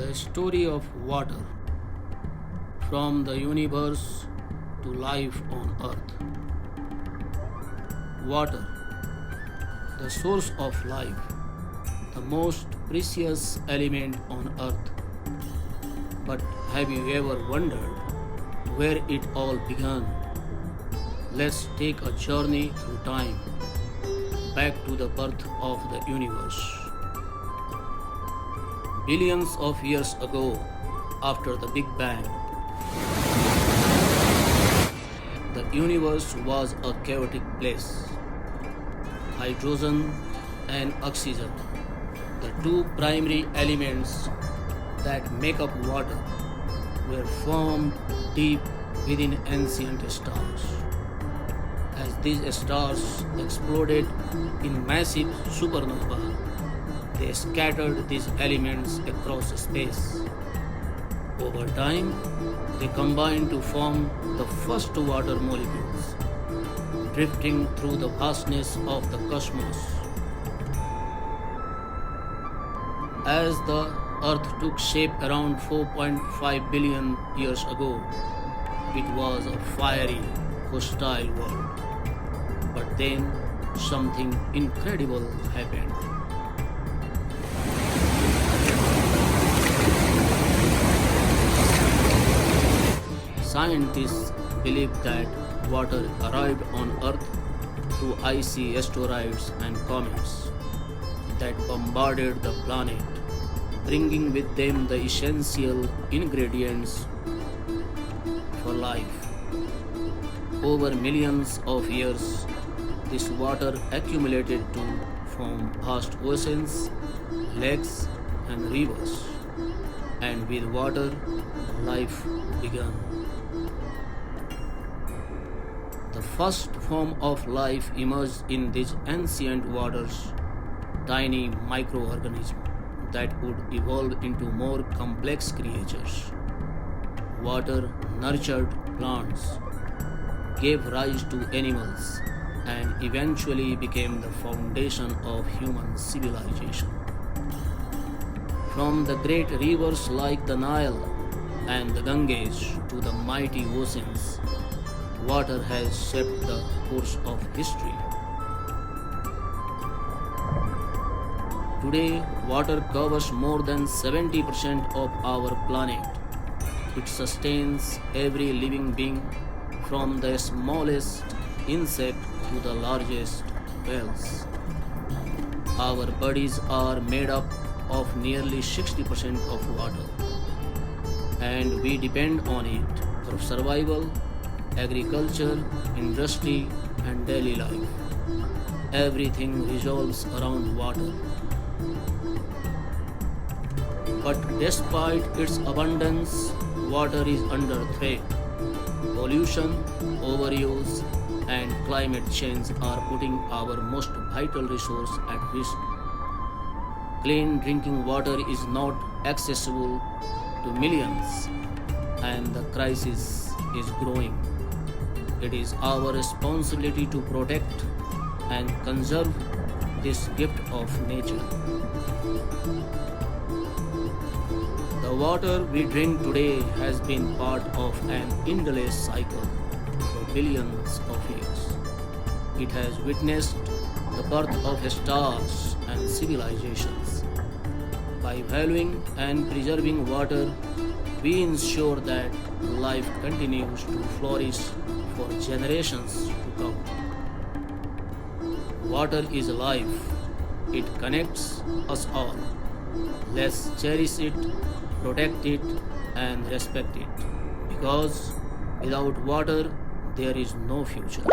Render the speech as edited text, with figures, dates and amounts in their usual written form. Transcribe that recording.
The story of water, from the universe to life on earth. Water, the source of life, the most precious element on earth. But have you ever wondered where it all began? Let's take a journey through time, back to the birth of the universe. Billions of years ago, after the Big Bang, the universe was a chaotic place. Hydrogen and oxygen, the two primary elements that make up water, were formed deep within ancient stars. As these stars exploded in massive supernovae, they scattered these elements across space. Over time, they combined to form the first water molecules, drifting through the vastness of the cosmos. As the Earth took shape around 4.5 billion years ago, it was a fiery, hostile world. But then something incredible happened. Scientists believe that water arrived on Earth through icy asteroids and comets that bombarded the planet, bringing with them the essential ingredients for life. Over millions of years, this water accumulated to form vast oceans, lakes, and rivers, and with water, life began. The first form of life emerged in these ancient waters, tiny microorganisms that would evolve into more complex creatures. Water nurtured plants, gave rise to animals, and eventually became the foundation of human civilization. From the great rivers like the Nile and the Ganges to the mighty oceans, water has shaped the course of history. Today, water covers more than 70% of our planet. It sustains every living being, from the smallest insect to the largest whales. Our bodies are made up of nearly 60% of water, and we depend on it for survival, agriculture, industry, and daily life. Everything revolves around water. But despite its abundance, water is under threat. Pollution, overuse, and climate change are putting our most vital resource at risk. Clean drinking water is not accessible to millions, and the crisis is growing. It is our responsibility to protect and conserve this gift of nature. The water we drink today has been part of an endless cycle for billions of years. It has witnessed the birth of stars and civilizations. By valuing and preserving water, we ensure that life continues to flourish for generations to come. Water is life. It connects us all. Let's cherish it, protect it, and respect it. Because without water, there is no future.